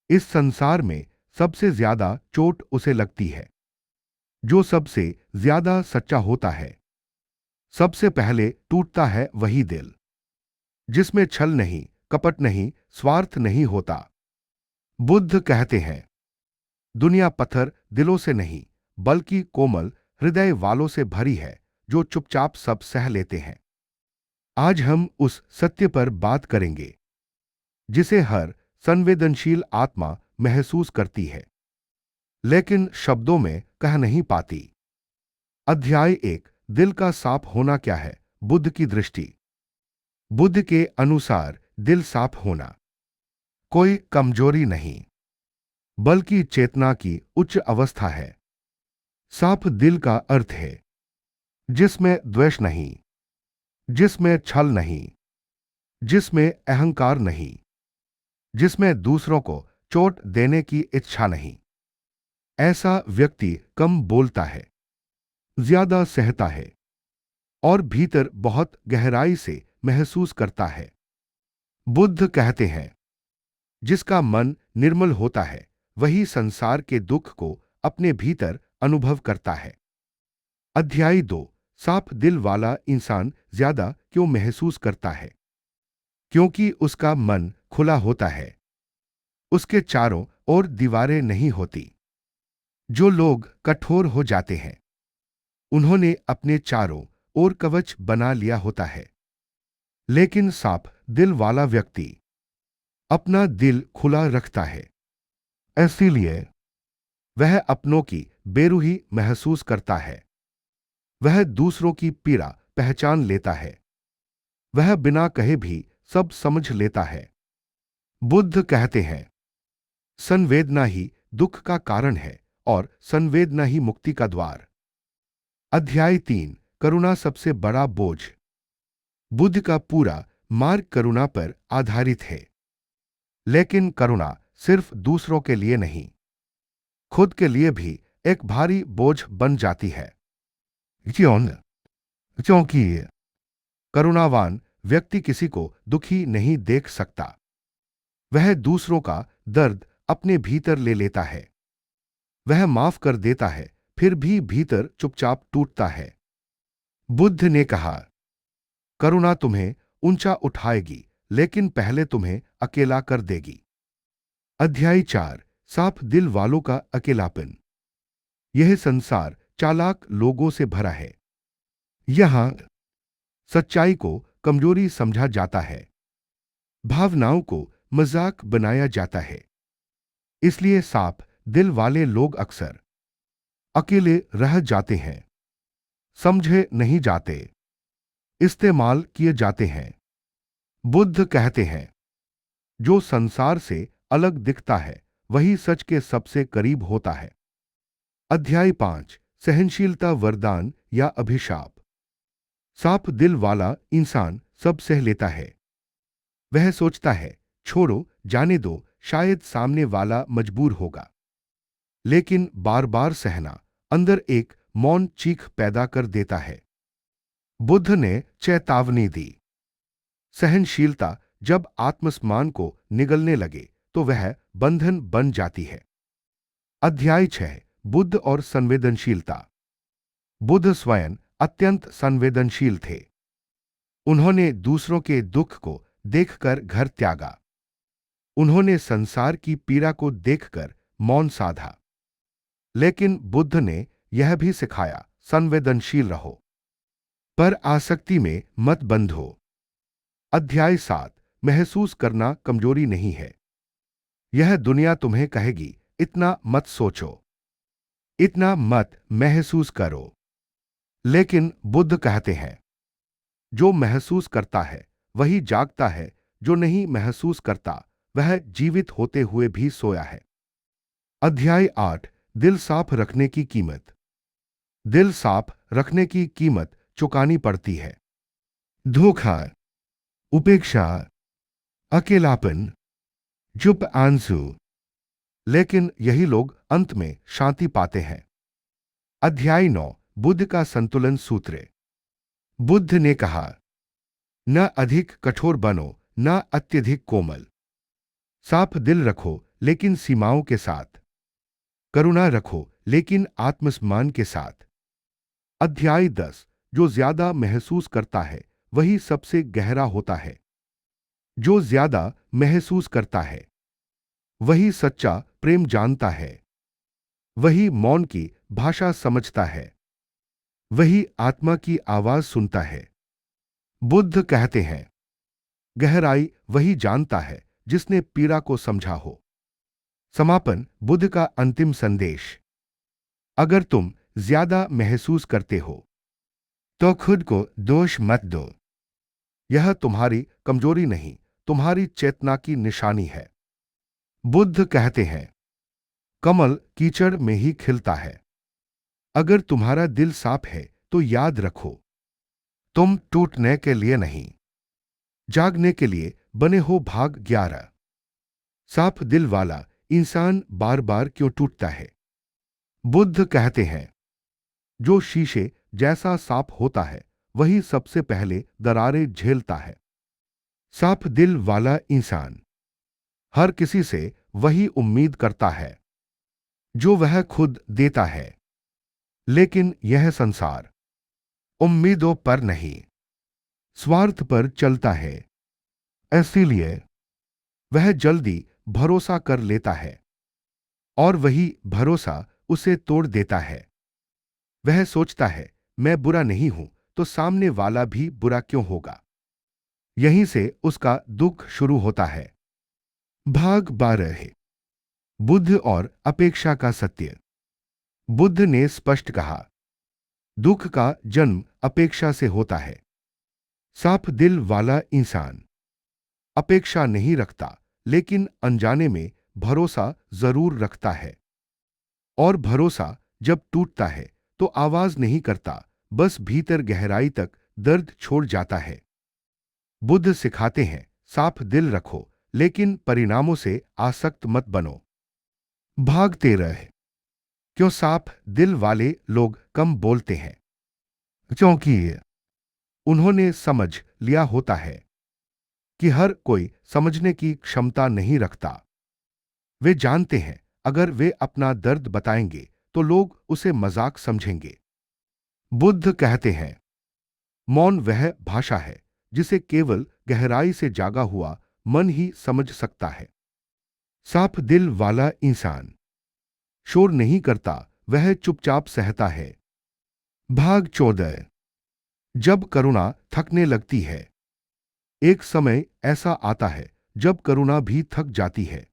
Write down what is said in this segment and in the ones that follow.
इस संसार में सबसे ज्यादा चोट उसे लगती है जो सबसे ज्यादा सच्चा होता है। सबसे पहले टूटता है वही दिल जिसमें छल नहीं, कपट नहीं, स्वार्थ नहीं होता। बुद्ध कहते हैं, दुनिया पत्थर दिलों से नहीं बल्कि कोमल हृदय वालों से भरी है जो चुपचाप सब सह लेते हैं। आज हम उस सत्य पर बात करेंगे जिसे हर संवेदनशील आत्मा महसूस करती है लेकिन शब्दों में कह नहीं पाती। अध्याय 1, दिल का साफ होना क्या है। बुद्ध की दृष्टि। बुद्ध के अनुसार दिल साफ होना कोई कमजोरी नहीं बल्कि चेतना की उच्च अवस्था है। साफ दिल का अर्थ है जिसमें द्वेष नहीं, जिसमें छल नहीं, जिसमें अहंकार नहीं, जिसमें दूसरों को चोट देने की इच्छा नहीं। ऐसा व्यक्ति कम बोलता है, ज्यादा सहता है और भीतर बहुत गहराई से महसूस करता है। बुद्ध कहते हैं, जिसका मन निर्मल होता है वही संसार के दुख को अपने भीतर अनुभव करता है। अध्याय 2, साफ दिल वाला इंसान ज्यादा क्यों महसूस करता है? क्योंकि उसका मन खुला होता है, उसके चारों ओर दीवारें नहीं होती। जो लोग कठोर हो जाते हैं उन्होंने अपने चारों ओर कवच बना लिया होता है, लेकिन साफ दिल वाला व्यक्ति अपना दिल खुला रखता है। इसीलिए वह अपनों की बेरूही महसूस करता है, वह दूसरों की पीड़ा पहचान लेता है, वह बिना कहे भी सब समझ लेता है। बुद्ध कहते हैं, संवेदना ही दुख का कारण है और संवेदना ही मुक्ति का द्वार। अध्याय 3, करुणा सबसे बड़ा बोझ। बुद्ध का पूरा मार्ग करुणा पर आधारित है, लेकिन करुणा सिर्फ दूसरों के लिए नहीं, खुद के लिए भी एक भारी बोझ बन जाती है। क्योंकि करुणावान व्यक्ति किसी को दुखी नहीं देख सकता, वह दूसरों का दर्द अपने भीतर ले लेता है, वह माफ कर देता है फिर भी भीतर चुपचाप टूटता है। बुद्ध ने कहा, करुणा तुम्हें ऊंचा उठाएगी लेकिन पहले तुम्हें अकेला कर देगी। अध्याय 4, साफ दिल वालों का अकेलापन। यह संसार चालाक लोगों से भरा है। यहां सच्चाई को कमजोरी समझा जाता है, भावनाओं को मजाक बनाया जाता है। इसलिए साफ दिल वाले लोग अक्सर अकेले रह जाते हैं, समझे नहीं जाते, इस्तेमाल किए जाते हैं। बुद्ध कहते हैं, जो संसार से अलग दिखता है वही सच के सबसे करीब होता है। अध्याय 5, सहनशीलता वरदान या अभिशाप। साफ दिल वाला इंसान सब सह लेता है। वह सोचता है, छोड़ो जाने दो, शायद सामने वाला मजबूर होगा। लेकिन बार बार सहना अंदर एक मौन चीख पैदा कर देता है। बुद्ध ने चेतावनी दी, सहनशीलता जब आत्मसम्मान को निगलने लगे तो वह बंधन बन जाती है। अध्याय 6, बुद्ध और संवेदनशीलता। बुद्ध स्वयं अत्यंत संवेदनशील थे। उन्होंने दूसरों के दुख को देखकर घर त्यागा, उन्होंने संसार की पीड़ा को देखकर मौन साधा। लेकिन बुद्ध ने यह भी सिखाया, संवेदनशील रहो पर आसक्ति में मत बंधो। अध्याय 7, महसूस करना कमजोरी नहीं है। यह दुनिया तुम्हें कहेगी, इतना मत सोचो, इतना मत महसूस करो, लेकिन बुद्ध कहते हैं, जो महसूस करता है वही जागता है, जो नहीं महसूस करता वह जीवित होते हुए भी सोया है। अध्याय 8, दिल साफ रखने की कीमत। दिल साफ रखने की कीमत चुकानी पड़ती है। धोखा, उपेक्षा, अकेलापन, चुप आंसू, लेकिन यही लोग अंत में शांति पाते हैं। अध्याय 9, बुद्ध का संतुलन सूत्र। बुद्ध ने कहा, न अधिक कठोर बनो, न अत्यधिक कोमल। साफ दिल रखो लेकिन सीमाओं के साथ। करुणा रखो, लेकिन आत्मसम्मान के साथ। अध्याय 10। जो ज्यादा महसूस करता है वही सबसे गहरा होता है। जो ज्यादा महसूस करता है वही सच्चा प्रेम जानता है। वही मौन की भाषा समझता है। वही आत्मा की आवाज सुनता है। बुद्ध कहते हैं, गहराई वही जानता है जिसने पीड़ा को समझा हो। समापन। बुद्ध का अंतिम संदेश। अगर तुम ज्यादा महसूस करते हो तो खुद को दोष मत दो। यह तुम्हारी कमजोरी नहीं, तुम्हारी चेतना की निशानी है। बुद्ध कहते हैं, कमल कीचड़ में ही खिलता है। अगर तुम्हारा दिल साफ है तो याद रखो, तुम टूटने के लिए नहीं, जागने के लिए बने हो। भाग 11। साफ दिल वाला इंसान बार बार क्यों टूटता है? बुद्ध कहते हैं, जो शीशे जैसा साफ होता है वही सबसे पहले दरारें झेलता है। साफ दिल वाला इंसान हर किसी से वही उम्मीद करता है जो वह खुद देता है। लेकिन यह संसार उम्मीदों पर नहीं, स्वार्थ पर चलता है। इसीलिए वह जल्दी भरोसा कर लेता है और वही भरोसा उसे तोड़ देता है। वह सोचता है, मैं बुरा नहीं हूं तो सामने वाला भी बुरा क्यों होगा? यहीं से उसका दुख शुरू होता है। भाग 12 है बुद्ध और अपेक्षा का सत्य। बुद्ध ने स्पष्ट कहा, दुख का जन्म अपेक्षा से होता है। साफ दिल वाला इंसान अपेक्षा नहीं रखता, लेकिन अनजाने में भरोसा जरूर रखता है। और भरोसा जब टूटता है तो आवाज नहीं करता, बस भीतर गहराई तक दर्द छोड़ जाता है। बुद्ध सिखाते हैं, साफ दिल रखो, लेकिन परिणामों से आसक्त मत बनो। भाग 13 है क्यों साफ दिल वाले लोग कम बोलते हैं? क्योंकि उन्होंने समझ लिया होता है कि हर कोई समझने की क्षमता नहीं रखता। वे जानते हैं, अगर वे अपना दर्द बताएंगे तो लोग उसे मजाक समझेंगे। बुद्ध कहते हैं, मौन वह भाषा है जिसे केवल गहराई से जागा हुआ मन ही समझ सकता है। साफ दिल वाला इंसान शोर नहीं करता, वह चुपचाप सहता है। भाग 14। जब करुणा थकने लगती है। एक समय ऐसा आता है जब करुणा भी थक जाती है।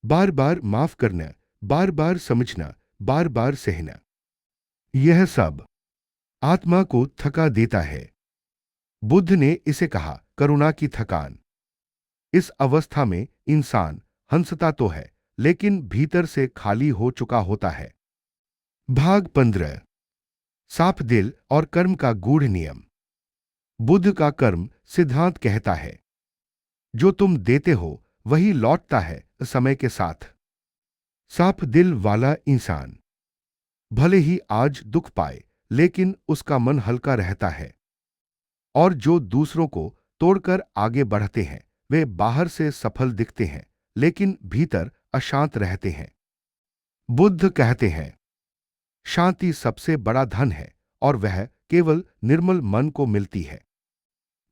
बार बार माफ करना, बार बार समझना, बार बार सहना, यह सब आत्मा को थका देता है। बुद्ध ने इसे कहा, करुणा की थकान। इस अवस्था में इंसान हंसता तो है, लेकिन भीतर से खाली हो चुका होता है। भाग 15। साफ दिल और कर्म का गूढ़ नियम। बुद्ध का कर्म सिद्धांत कहता है, जो तुम देते हो वही लौटता है समय के साथ। साफ दिल वाला इंसान भले ही आज दुख पाए, लेकिन उसका मन हल्का रहता है। और जो दूसरों को तोड़कर आगे बढ़ते हैं, वे बाहर से सफल दिखते हैं, लेकिन भीतर अशांत रहते हैं। बुद्ध कहते हैं, शांति सबसे बड़ा धन है और वह केवल निर्मल मन को मिलती है।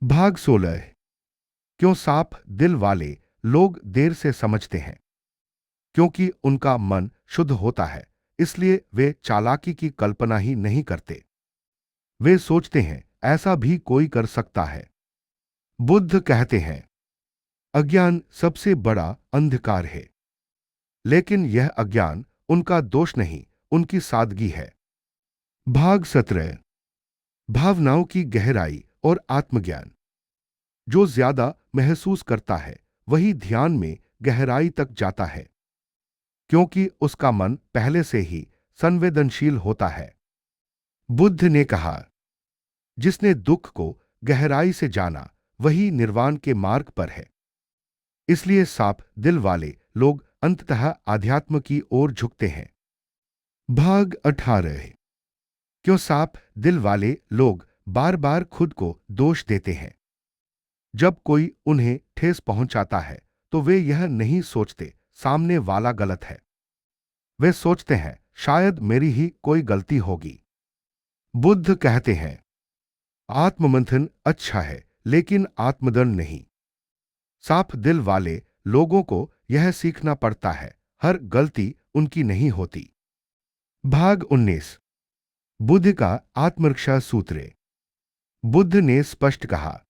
भाग 16। क्यों साफ दिल वाले लोग देर से समझते हैं? क्योंकि उनका मन शुद्ध होता है, इसलिए वे चालाकी की कल्पना ही नहीं करते। वे सोचते हैं, ऐसा भी कोई कर सकता है। बुद्ध कहते हैं, अज्ञान सबसे बड़ा अंधकार है, लेकिन यह अज्ञान उनका दोष नहीं, उनकी सादगी है। भाग 17। भावनाओं की गहराई और आत्मज्ञान। जो ज्यादा महसूस करता है वही ध्यान में गहराई तक जाता है, क्योंकि उसका मन पहले से ही संवेदनशील होता है। बुद्ध ने कहा, जिसने दुख को गहराई से जाना वही निर्वाण के मार्ग पर है। इसलिए साफ दिल वाले लोग अंततः आध्यात्म की ओर झुकते हैं। भाग 18। क्यों साफ दिल वाले लोग बार बार खुद को दोष देते हैं? जब कोई उन्हें ठेस पहुंचाता है तो वे यह नहीं सोचते सामने वाला गलत है। वे सोचते हैं शायद मेरी ही कोई गलती होगी। बुद्ध कहते हैं आत्ममंथन अच्छा है लेकिन आत्मदंड नहीं। साफ दिल वाले लोगों को यह सीखना पड़ता है हर गलती उनकी नहीं होती। भाग 19 बुद्ध का आत्मरक्षा सूत्र। बुद्ध ने स्पष्ट कहा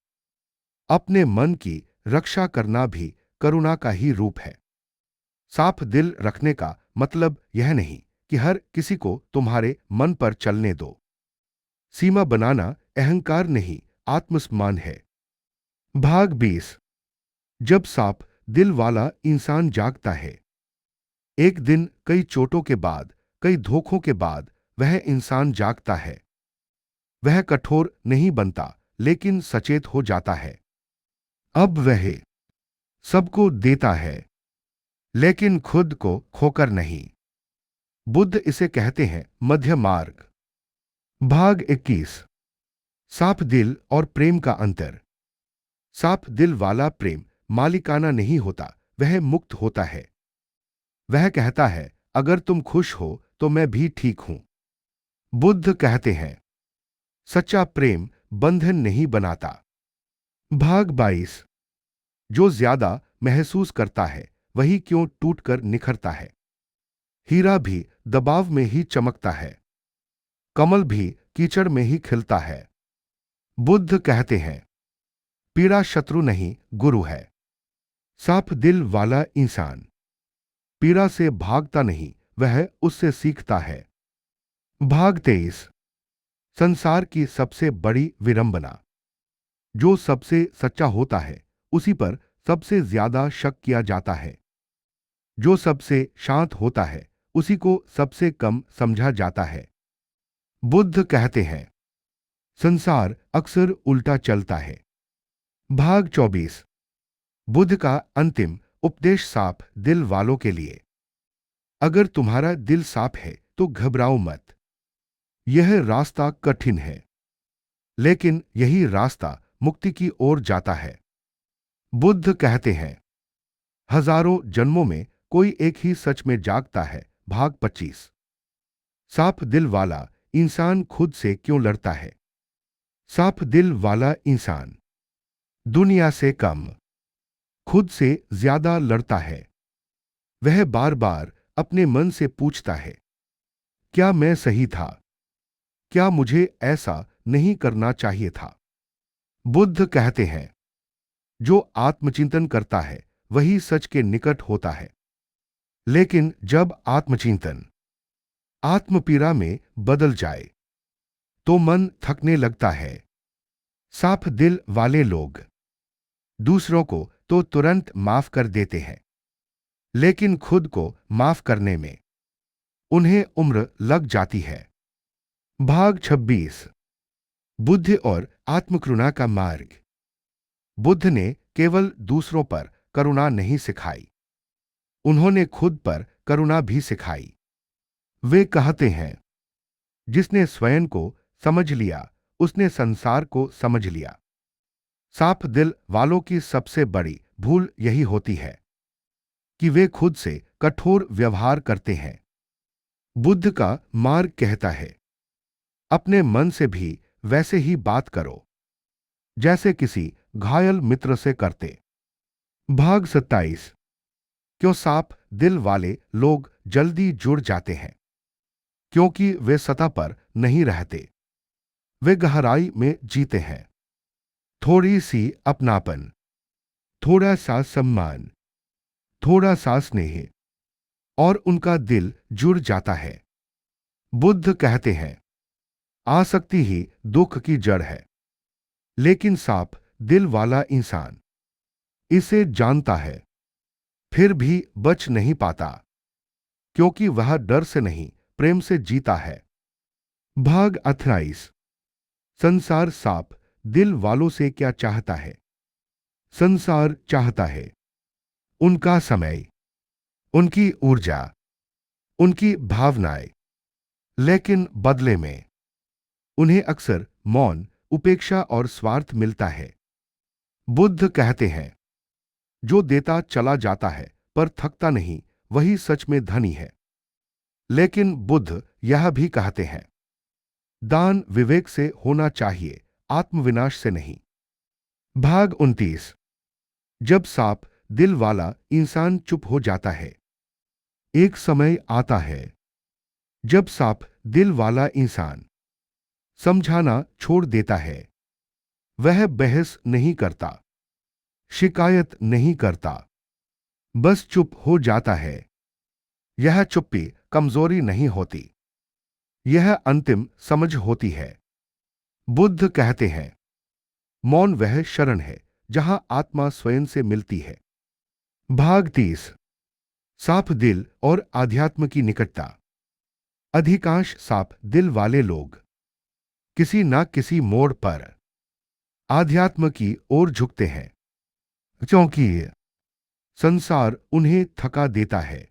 अपने मन की रक्षा करना भी करुणा का ही रूप है। साफ दिल रखने का मतलब यह नहीं कि हर किसी को तुम्हारे मन पर चलने दो। सीमा बनाना अहंकार नहीं आत्मसम्मान है। भाग 20 जब साफ दिल वाला इंसान जागता है। एक दिन कई चोटों के बाद, कई धोखों के बाद वह इंसान जागता है। वह कठोर नहीं बनता लेकिन सचेत हो जाता है। अब वह सबको देता है लेकिन खुद को खोकर नहीं। बुद्ध इसे कहते हैं मध्य मार्ग। भाग 21 साफ दिल और प्रेम का अंतर। साफ दिल वाला प्रेम मालिकाना नहीं होता, वह मुक्त होता है। वह कहता है अगर तुम खुश हो तो मैं भी ठीक हूं। बुद्ध कहते हैं सच्चा प्रेम बंधन नहीं बनाता। भाग 22 जो ज्यादा महसूस करता है वही क्यों टूटकर निखरता है। हीरा भी दबाव में ही चमकता है, कमल भी कीचड़ में ही खिलता है। बुद्ध कहते हैं पीड़ा शत्रु नहीं गुरु है। साफ दिल वाला इंसान पीड़ा से भागता नहीं, वह उससे सीखता है। भाग 23 संसार की सबसे बड़ी विडंबना। जो सबसे सच्चा होता है उसी पर सबसे ज्यादा शक किया जाता है। जो सबसे शांत होता है उसी को सबसे कम समझा जाता है। बुद्ध कहते हैं संसार अक्सर उल्टा चलता है। भाग 24 बुद्ध का अंतिम उपदेश साफ दिल वालों के लिए। अगर तुम्हारा दिल साफ है तो घबराओ मत। यह रास्ता कठिन है लेकिन यही रास्ता मुक्ति की ओर जाता है। बुद्ध कहते हैं हजारों जन्मों में कोई एक ही सच में जागता है। भाग 25 साफ दिल वाला इंसान खुद से क्यों लड़ता है। साफ दिल वाला इंसान दुनिया से कम खुद से ज्यादा लड़ता है। वह बार बार अपने मन से पूछता है क्या मैं सही था, क्या मुझे ऐसा नहीं करना चाहिए था। बुद्ध कहते हैं जो आत्मचिंतन करता है वही सच के निकट होता है। लेकिन जब आत्मचिंतन आत्मपीड़ा में बदल जाए तो मन थकने लगता है। साफ दिल वाले लोग दूसरों को तो तुरंत माफ कर देते हैं लेकिन खुद को माफ करने में उन्हें उम्र लग जाती है। भाग 26 बुद्ध और आत्मकरुणा का मार्ग। बुद्ध ने केवल दूसरों पर करुणा नहीं सिखाई, उन्होंने खुद पर करुणा भी सिखाई। वे कहते हैं जिसने स्वयं को समझ लिया उसने संसार को समझ लिया। साफ दिल वालों की सबसे बड़ी भूल यही होती है कि वे खुद से कठोर व्यवहार करते हैं। बुद्ध का मार्ग कहता है अपने मन से भी वैसे ही बात करो जैसे किसी घायल मित्र से करते। भाग 27 क्यों साफ दिल वाले लोग जल्दी जुड़ जाते हैं। क्योंकि वे सतह पर नहीं रहते, वे गहराई में जीते हैं। थोड़ी सी अपनापन, थोड़ा सा सम्मान, थोड़ा सा स्नेह और उनका दिल जुड़ जाता है। बुद्ध कहते हैं आसक्ति ही दुख की जड़ है लेकिन साफ दिल वाला इंसान इसे जानता है फिर भी बच नहीं पाता क्योंकि वह डर से नहीं प्रेम से जीता है। भाग 28 संसार साफ दिल वालों से क्या चाहता है। संसार चाहता है उनका समय, उनकी ऊर्जा, उनकी भावनाएं, लेकिन बदले में उन्हें अक्सर मौन, उपेक्षा और स्वार्थ मिलता है। बुद्ध कहते हैं जो देता चला जाता है पर थकता नहीं, वही सच में धनी है। लेकिन बुद्ध यह भी कहते हैं, दान विवेक से होना चाहिए, आत्मविनाश से नहीं। भाग 29। जब साफ दिल वाला इंसान चुप हो जाता है। एक समय आता है जब साफ दिल वाला इंसान समझाना छोड़ देता है। वह बहस नहीं करता, शिकायत नहीं करता, बस चुप हो जाता है। यह चुप्पी कमजोरी नहीं होती, यह अंतिम समझ होती है। बुद्ध कहते हैं, मौन वह शरण है जहां आत्मा स्वयं से मिलती है। भाग 30। साफ दिल और आध्यात्म की निकटता। अधिकांश साफ दिल वाले लोग किसी न किसी मोड़ पर आध्यात्म की ओर झुकते हैं, क्योंकि संसार उन्हें थका देता है,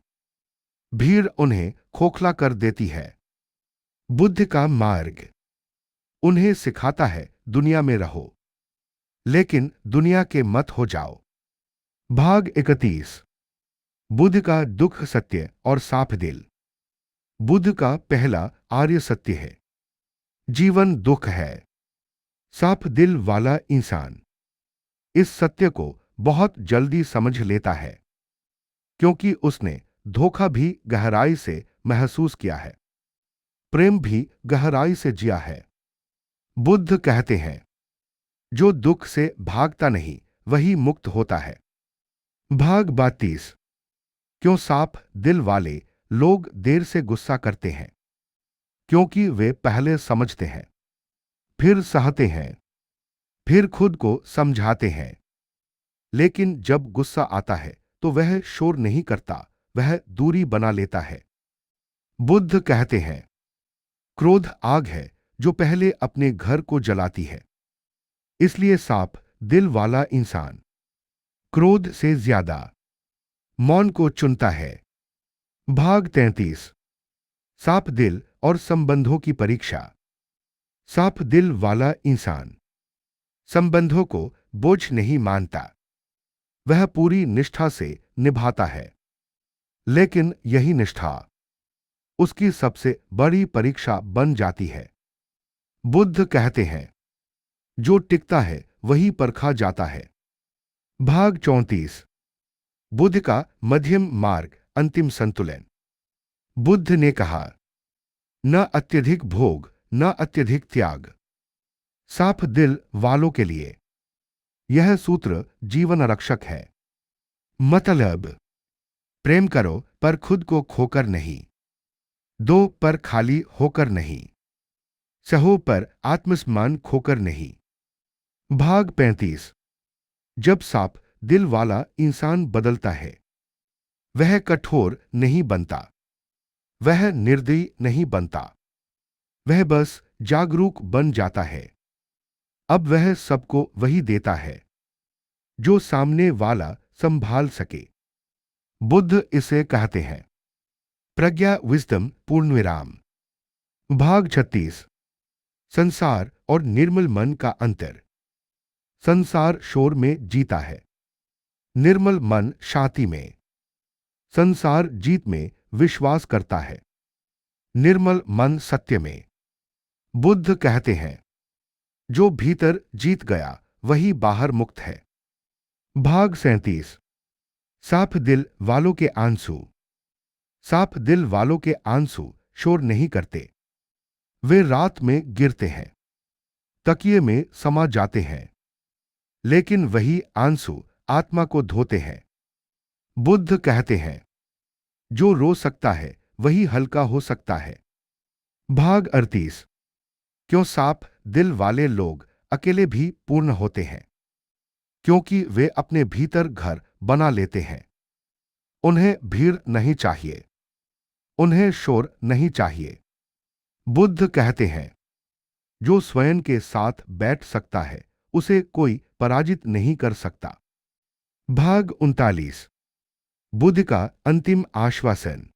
भीड़ उन्हें खोखला कर देती है। बुद्ध का मार्ग उन्हें सिखाता है, दुनिया में रहो, लेकिन दुनिया के मत हो जाओ। भाग 31। बुद्ध का दुख सत्य और साफ दिल। बुद्ध का पहला आर्य सत्य है, जीवन दुख है। साफ दिल वाला इंसान इस सत्य को बहुत जल्दी समझ लेता है, क्योंकि उसने धोखा भी गहराई से महसूस किया है, प्रेम भी गहराई से जिया है। बुद्ध कहते हैं, जो दुख से भागता नहीं वही मुक्त होता है। भाग 32। क्यों साफ दिल वाले लोग देर से गुस्सा करते हैं? क्योंकि वे पहले समझते हैं, फिर सहते हैं, फिर खुद को समझाते हैं। लेकिन जब गुस्सा आता है तो वह शोर नहीं करता, वह दूरी बना लेता है। बुद्ध कहते हैं, क्रोध आग है जो पहले अपने घर को जलाती है। इसलिए साफ दिल वाला इंसान क्रोध से ज्यादा मौन को चुनता है। भाग 33। साफ दिल और संबंधों की परीक्षा। साफ दिल वाला इंसान संबंधों को बोझ नहीं मानता, वह पूरी निष्ठा से निभाता है। लेकिन यही निष्ठा उसकी सबसे बड़ी परीक्षा बन जाती है। बुद्ध कहते हैं, जो टिकता है वही परखा जाता है। भाग 34। बुद्ध का मध्यम मार्ग, अंतिम संतुलन। बुद्ध ने कहा, न अत्यधिक भोग, न अत्यधिक त्याग। साफ दिल वालों के लिए यह सूत्र जीवन रक्षक है। मतलब, प्रेम करो पर खुद को खोकर नहीं, दो पर खाली होकर नहीं, सहो पर आत्मसम्मान खोकर नहीं। भाग 35। जब साफ दिल वाला इंसान बदलता है, वह कठोर नहीं बनता, वह निर्दयी नहीं बनता, वह बस जागरूक बन जाता है। अब वह सबको वही देता है जो सामने वाला संभाल सके। बुद्ध इसे कहते हैं, प्रज्ञा, विजडम, पूर्णविराम। भाग 36। संसार और निर्मल मन का अंतर। संसार शोर में जीता है, निर्मल मन शांति में। संसार जीत में विश्वास करता है, निर्मल मन सत्य में। बुद्ध कहते हैं, जो भीतर जीत गया वही बाहर मुक्त है। भाग 37। साफ दिल वालों के आंसू। साफ दिल वालों के आंसू शोर नहीं करते, वे रात में गिरते हैं, तकिए में समा जाते हैं, लेकिन वही आंसू आत्मा को धोते हैं। बुद्ध कहते हैं, जो रो सकता है वही हल्का हो सकता है। भाग 38। क्यों साफ दिल वाले लोग अकेले भी पूर्ण होते हैं? क्योंकि वे अपने भीतर घर बना लेते हैं। उन्हें भीड़ नहीं चाहिए, उन्हें शोर नहीं चाहिए। बुद्ध कहते हैं, जो स्वयं के साथ बैठ सकता है उसे कोई पराजित नहीं कर सकता। भाग 39। बुद्ध का अंतिम आश्वासन।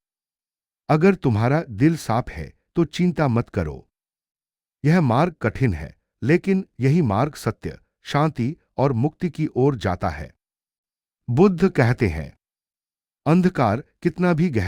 अगर तुम्हारा दिल साफ है तो चिंता मत करो। यह मार्ग कठिन है, लेकिन यही मार्ग सत्य, शांति और मुक्ति की ओर जाता है। बुद्ध कहते हैं, अंधकार कितना भी गहरा